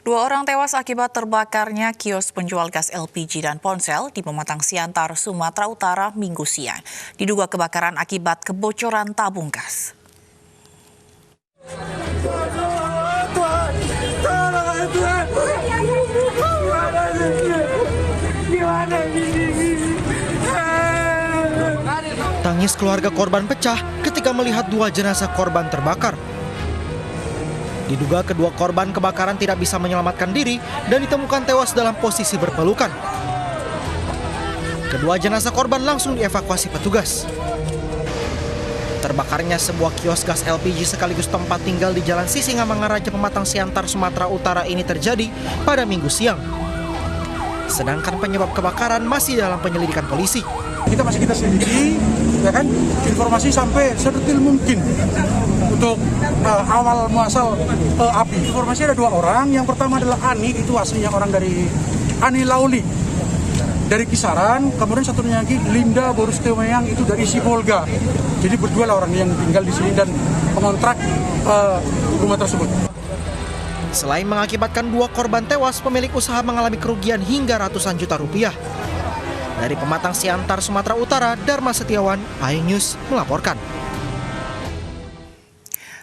Dua orang tewas akibat terbakarnya kios penjual gas LPG dan ponsel di Pematang Siantar, Sumatera Utara, Minggu siang. Diduga kebakaran akibat kebocoran tabung gas. Tangis keluarga korban pecah ketika melihat dua jenazah korban terbakar. Diduga kedua korban kebakaran tidak bisa menyelamatkan diri dan ditemukan tewas dalam posisi berpelukan. Kedua jenazah korban langsung dievakuasi petugas. Terbakarnya sebuah kios gas LPG sekaligus tempat tinggal di Jalan Sisingamangaraja, Pematang Siantar, Sumatera Utara ini terjadi pada Minggu siang. Sedangkan penyebab kebakaran masih dalam penyelidikan polisi. Kita selidiki, ya kan, informasi sampai sedetil mungkin untuk awal muasal api. Informasi ada dua orang. Yang pertama adalah Ani, itu aslinya orang dari Ani Lauli dari Kisaran. Kemudian satunya lagi Linda Borustemayang, itu dari Sibolga. Jadi berdua lah orang yang tinggal di sini dan mengontrak rumah tersebut. Selain mengakibatkan dua korban tewas, pemilik usaha mengalami kerugian hingga ratusan juta rupiah. Dari Pematang Siantar, Sumatera Utara, Dharma Setiawan, iNews melaporkan.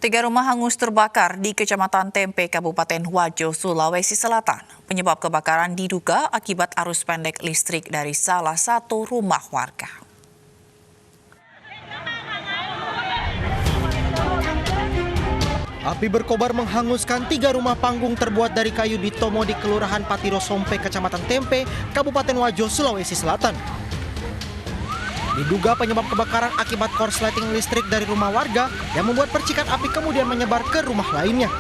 3 rumah hangus terbakar di Kecamatan Tempe, Kabupaten Wajo, Sulawesi Selatan. Penyebab kebakaran diduga akibat arus pendek listrik dari salah satu rumah warga. Api berkobar menghanguskan 3 rumah panggung terbuat dari kayu di Tomo di Kelurahan Patiro Sompe, Kecamatan Tempe, Kabupaten Wajo, Sulawesi Selatan. Diduga penyebab kebakaran akibat korsleting listrik dari rumah warga yang membuat percikan api kemudian menyebar ke rumah lainnya.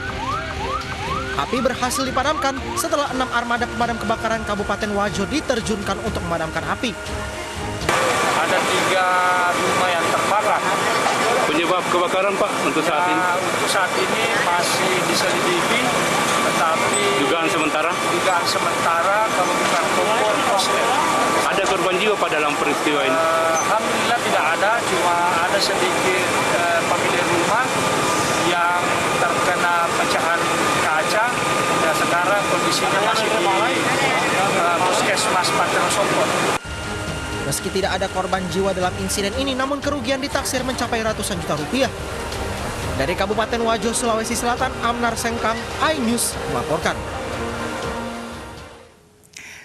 Api berhasil dipadamkan setelah 6 armada pemadam kebakaran Kabupaten Wajo diterjunkan untuk memadamkan api. Ada 3 rumah yang terbakar. Penyebab kebakaran, Pak, untuk saat ini? Untuk saat ini masih diselidiki, tetapi dugaan sementara kalau bukan kompor korslet. Ada korban jiwa Pak dalam peristiwa ini? Alhamdulillah tidak ada, cuma ada sedikit pemilik rumah yang terkena pecahan kaca. Dan sekarang kondisinya masih di Puskesmas Patiro Sompe. Meski tidak ada korban jiwa dalam insiden ini, namun kerugian ditaksir mencapai ratusan juta rupiah. Dari Kabupaten Wajo, Sulawesi Selatan, Amnar Sengkang, iNews melaporkan.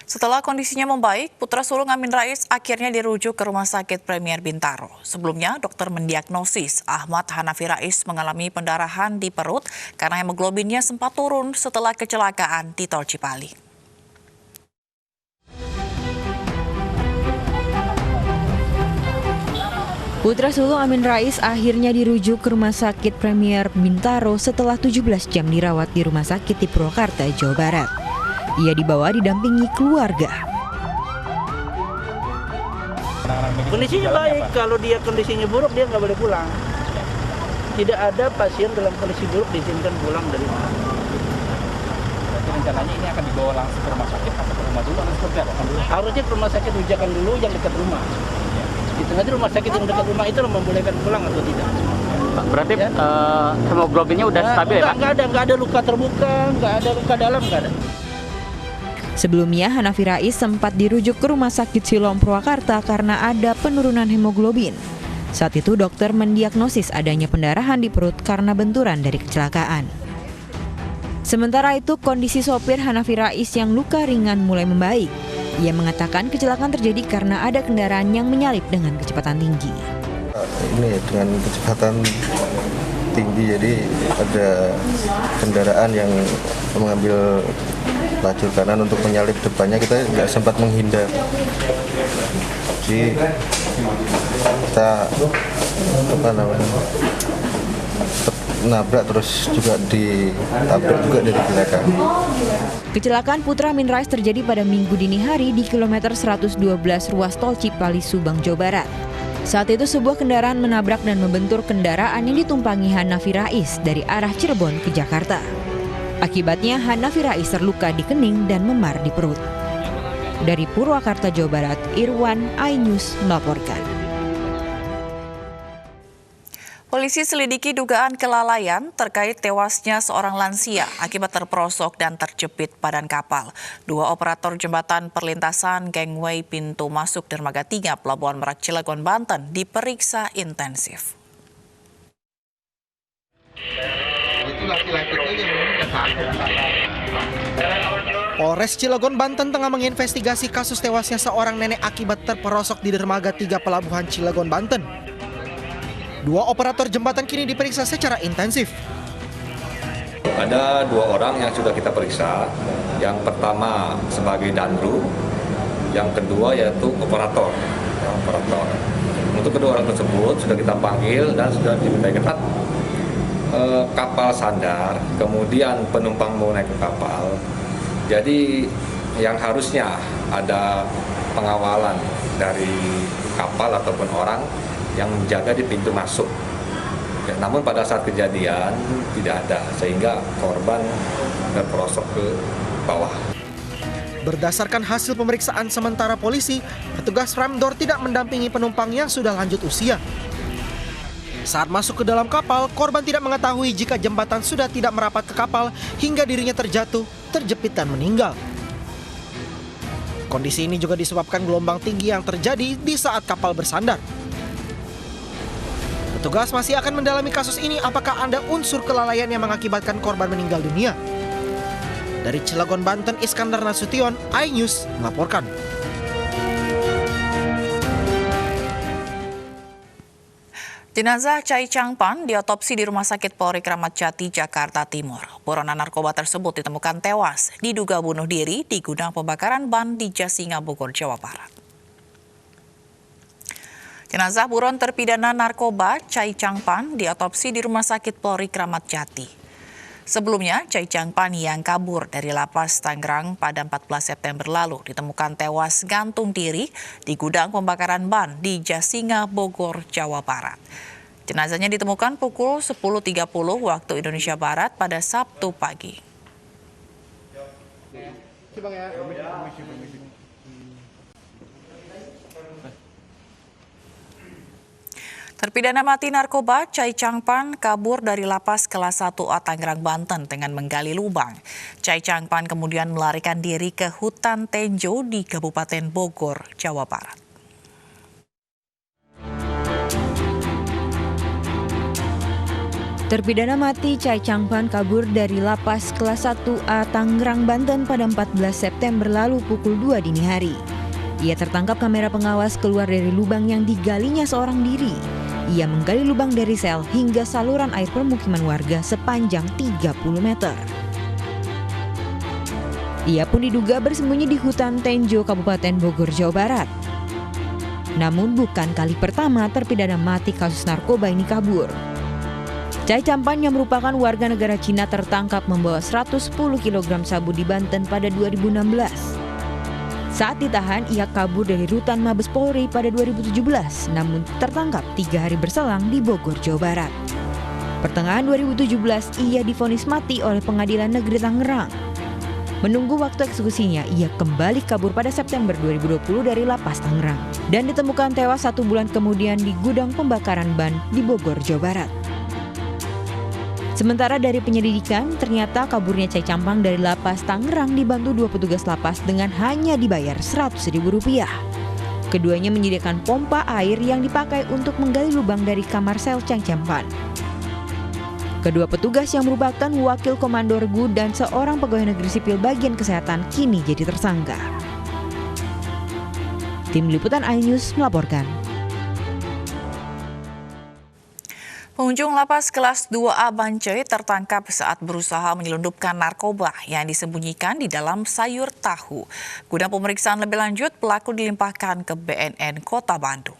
Setelah kondisinya membaik, putra sulung Amin Rais akhirnya dirujuk ke Rumah Sakit Premier Bintaro. Sebelumnya, dokter mendiagnosis Ahmad Hanafi Rais mengalami pendarahan di perut karena hemoglobinnya sempat turun setelah kecelakaan di Tol Cipali. Putra sulung Amin Rais akhirnya dirujuk ke Rumah Sakit Premier Bintaro setelah 17 jam dirawat di rumah sakit di Purwakarta, Jawa Barat. Ia dibawa didampingi keluarga. Kondisinya baik, kalau dia kondisinya buruk dia nggak boleh pulang. Tidak ada pasien dalam kondisi buruk diizinkan pulang dari rumah. Berarti rencananya ini akan dibawa langsung ke rumah sakit atau ke rumah dulu atau seperti apa? Harusnya ke rumah sakit rujukan dulu yang dekat rumah. Itu nanti rumah sakit yang dekat rumah itu membolehkan pulang atau tidak. Berarti ya? Hemoglobinnya udah stabil ya, Pak? Nggak ada luka terbuka, nggak ada luka dalam, nggak ada. Sebelumnya, Hanafi Rais sempat dirujuk ke Rumah Sakit Siloam Purwakarta karena ada penurunan hemoglobin. Saat itu dokter mendiagnosis adanya pendarahan di perut karena benturan dari kecelakaan. Sementara itu, kondisi sopir Hanafi Rais yang luka ringan mulai membaik. Ia mengatakan kecelakaan terjadi karena ada kendaraan yang menyalip dengan kecepatan tinggi. Ini dengan kecepatan tinggi, jadi ada kendaraan yang mengambil lajur kanan untuk menyalip depannya, kita nggak sempat menghindar. Jadi kita nabrak, terus juga ditabrak juga dari belakang. Kecelakaan putra Amin Rais terjadi pada Minggu dini hari di kilometer 112 ruas tol Cipali, Subang, Jawa Barat. Saat itu sebuah kendaraan menabrak dan membentur kendaraan yang ditumpangi Hanafi Rais dari arah Cirebon ke Jakarta. Akibatnya Hanafi Rais terluka di kening dan memar di perut. Dari Purwakarta, Jawa Barat, Irwan, iNews melaporkan. Polisi selidiki dugaan kelalaian terkait tewasnya seorang lansia akibat terperosok dan terjepit badan kapal. Dua operator jembatan perlintasan gangway pintu masuk dermaga 3 Pelabuhan Merak Cilegon, Banten diperiksa intensif. Polres Cilegon, Banten tengah menginvestigasi kasus tewasnya seorang nenek akibat terperosok di dermaga 3 Pelabuhan Cilegon, Banten. Dua operator jembatan kini diperiksa secara intensif. Ada dua orang yang sudah kita periksa. Yang pertama sebagai dandru, yang kedua yaitu operator. Untuk kedua orang tersebut sudah kita panggil dan sudah dimintai keterangan. Kapal sandar, kemudian penumpang mau naik ke kapal. Jadi yang harusnya ada pengawalan dari kapal ataupun orang yang menjaga di pintu masuk. Ya, namun pada saat kejadian tidak ada, sehingga korban terperosok ke bawah. Berdasarkan hasil pemeriksaan sementara polisi, petugas Ramdor tidak mendampingi penumpang yang sudah lanjut usia. Saat masuk ke dalam kapal, korban tidak mengetahui jika jembatan sudah tidak merapat ke kapal hingga dirinya terjatuh, terjepit dan meninggal. Kondisi ini juga disebabkan gelombang tinggi yang terjadi di saat kapal bersandar. Petugas masih akan mendalami kasus ini apakah ada unsur kelalaian yang mengakibatkan korban meninggal dunia. Dari Cilegon, Banten, Iskandar Nasution, iNews melaporkan. Jenazah Chai Changpan diotopsi di Rumah Sakit Polri Kramat Jati, Jakarta Timur. Buronan narkoba tersebut ditemukan tewas, diduga bunuh diri di gudang pembakaran ban di Jasinga, Bogor, Jawa Barat. Jenazah buron terpidana narkoba Chai Changpan diotopsi di Rumah Sakit Polri Kramat Jati. Sebelumnya, Chai Changpan yang kabur dari lapas Tangerang pada 14 September lalu ditemukan tewas gantung diri di gudang pembakaran ban di Jasinga, Bogor, Jawa Barat. Jenazahnya ditemukan pukul 10.30 waktu Indonesia Barat pada Sabtu pagi. Terpidana mati narkoba Chai Changpan kabur dari lapas kelas 1A Tangerang, Banten dengan menggali lubang. Chai Changpan kemudian melarikan diri ke hutan Tenjo di Kabupaten Bogor, Jawa Barat. Terpidana mati Chai Changpan kabur dari lapas kelas 1A Tangerang, Banten pada 14 September lalu pukul 2 dini hari. Ia tertangkap kamera pengawas keluar dari lubang yang digalinya seorang diri. Ia menggali lubang dari sel hingga saluran air permukiman warga sepanjang 30 meter. Ia pun diduga bersembunyi di hutan Tenjo, Kabupaten Bogor, Jawa Barat. Namun bukan kali pertama terpidana mati kasus narkoba ini kabur. Chai Changpan yang merupakan warga negara Cina tertangkap membawa 110 kg sabu di Banten pada 2016. Saat ditahan, ia kabur dari rutan Mabes Polri pada 2017, namun tertangkap 3 hari berselang di Bogor, Jawa Barat. Pertengahan 2017, ia divonis mati oleh Pengadilan Negeri Tangerang. Menunggu waktu eksekusinya, ia kembali kabur pada September 2020 dari lapas Tangerang dan ditemukan tewas 1 bulan kemudian di gudang pembakaran ban di Bogor, Jawa Barat. Sementara dari penyelidikan, ternyata kaburnya Chai Changpan dari lapas Tangerang dibantu 2 petugas lapas dengan hanya dibayar Rp100.000. Keduanya menyediakan pompa air yang dipakai untuk menggali lubang dari kamar sel Chai Changpan. Kedua petugas yang merupakan wakil komando regu dan seorang pegawai negeri sipil bagian kesehatan kini jadi tersangka. Tim Liputan iNews melaporkan. Pengunjung lapas kelas 2A Bancai tertangkap saat berusaha menyelundupkan narkoba yang disembunyikan di dalam sayur tahu. Guna pemeriksaan lebih lanjut, pelaku dilimpahkan ke BNN Kota Bandung.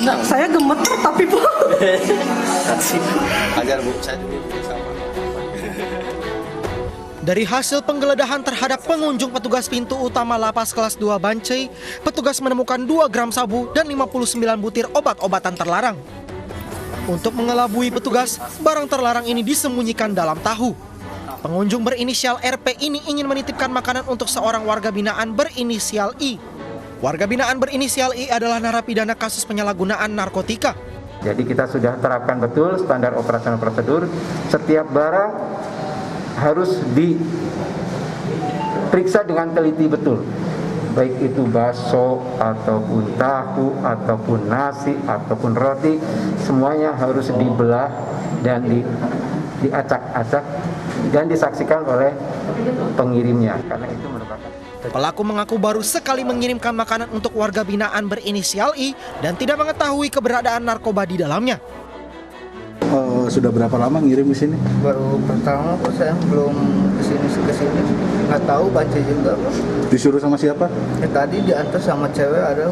Nah, saya gemeter tapi Bu. Ajar Bu, saya juga sama. Dari hasil penggeledahan terhadap pengunjung petugas pintu utama lapas kelas 2 Bancai, petugas menemukan 2 gram sabu dan 59 butir obat-obatan terlarang. Untuk mengelabui petugas, barang terlarang ini disembunyikan dalam tahu. Pengunjung berinisial RP ini ingin menitipkan makanan untuk seorang warga binaan berinisial I. Warga binaan berinisial I adalah narapidana kasus penyalahgunaan narkotika. Jadi kita sudah terapkan betul standar operasional prosedur. Setiap barang harus diperiksa dengan teliti betul. Baik itu bakso, ataupun tahu, ataupun nasi, ataupun roti, semuanya harus dibelah dan diacak-acak dan disaksikan oleh pengirimnya. Karena itu merupakan Pelaku mengaku baru sekali mengirimkan makanan untuk warga binaan berinisial I dan tidak mengetahui keberadaan narkoba di dalamnya. Sudah berapa lama ngirim di sini? Baru pertama kok, saya belum kesini, nggak tahu baca juga. Disuruh sama siapa? Ya, tadi diantar sama cewek ada.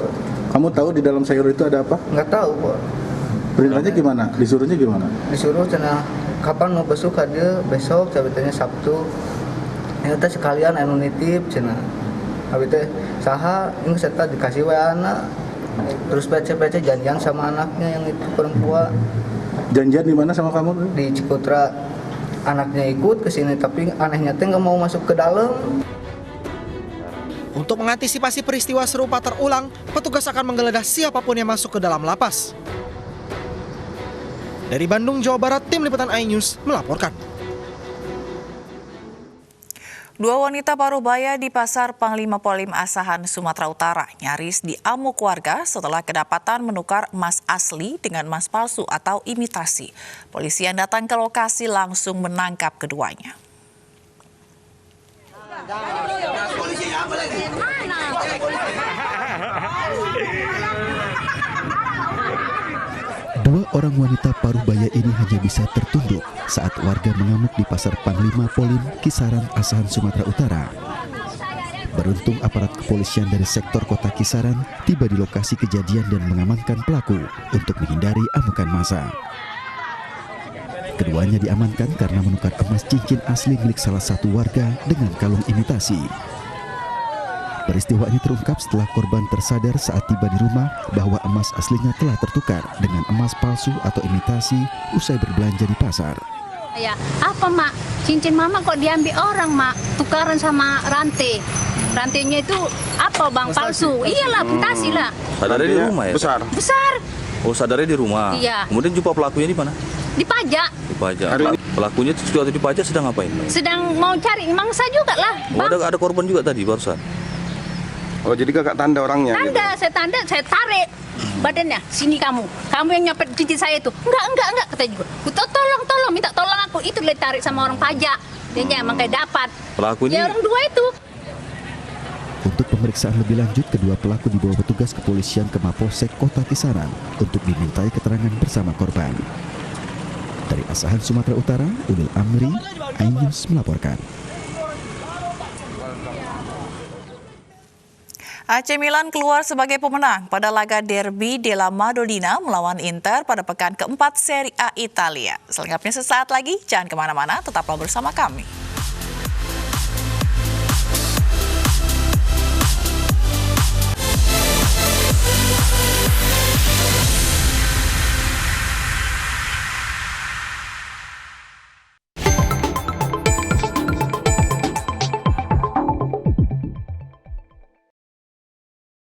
Kamu tahu di dalam sayur itu ada apa? Nggak tahu kok. Perintahnya gimana? Disuruhnya gimana? Disuruh cina kapan mau besok dia besok, cabitanya Sabtu. Ini teh sekalian anu nitip cina. Habis teh saha ini serta dikasih wa anak. Terus PC janjian sama anaknya yang itu perempuan. Janjian di mana sama kamu? Di Cikutra. Anaknya ikut ke sini tapi anehnya teh nggak mau masuk ke dalam. Untuk mengantisipasi peristiwa serupa terulang, petugas akan menggeledah siapapun yang masuk ke dalam lapas. Dari Bandung, Jawa Barat, Tim Liputan iNews melaporkan. Dua wanita Parubaya di Pasar Panglima Polim Asahan, Sumatera Utara nyaris diamuk warga setelah kedapatan menukar emas asli dengan emas palsu atau imitasi. Polisi yang datang ke lokasi langsung menangkap keduanya. Dua orang wanita Parubaya ini hanya bisa tertunduk saat warga mengamuk di Pasar Panglima Polim, Kisaran, Asahan, Sumatera Utara. Beruntung aparat kepolisian dari sektor kota Kisaran tiba di lokasi kejadian dan mengamankan pelaku untuk menghindari amukan massa. Keduanya diamankan karena menukar emas cincin asli milik salah satu warga dengan kalung imitasi. Peristiwa ini terungkap setelah korban tersadar saat tiba di rumah bahwa emas aslinya telah tertukar dengan emas palsu atau imitasi usai berbelanja di pasar. Ya, apa mak? Cincin mama kok diambil orang mak? Tukaran sama rantai. Rantainya itu apa bang? Palsu. Iyalah, imitasi lah. Sadarnya di rumah ya? Besar. Besar. Oh, sadarnya di rumah? Iya. Kemudian jumpa pelakunya di mana? Dipajak. Dipajak. Pelakunya waktu dipajak sedang ngapain? Sedang mau cari mangsa juga lah. Oh, ada korban juga tadi barusan? Oh, jadi kakak tanda orangnya? Tanda, gitu? saya tarik badannya. Sini kamu yang nyopet cincin saya itu. Enggak, kata juga. Tolong, minta tolong aku. Itu ditarik sama orang pajak. Dia emang kayak dapat. Pelakunya? Ya orang dua itu. Untuk pemeriksaan lebih lanjut, kedua pelaku dibawa petugas kepolisian ke Mapolsek Kota Kisaran untuk dimintai keterangan bersama korban. Dari Asahan, Sumatera Utara, Ulil Amri, iNews melaporkan. AC Milan keluar sebagai pemenang pada laga derby della Madonnina melawan Inter pada pekan keempat Serie A Italia. Selengkapnya sesaat lagi, jangan kemana-mana, tetaplah bersama kami.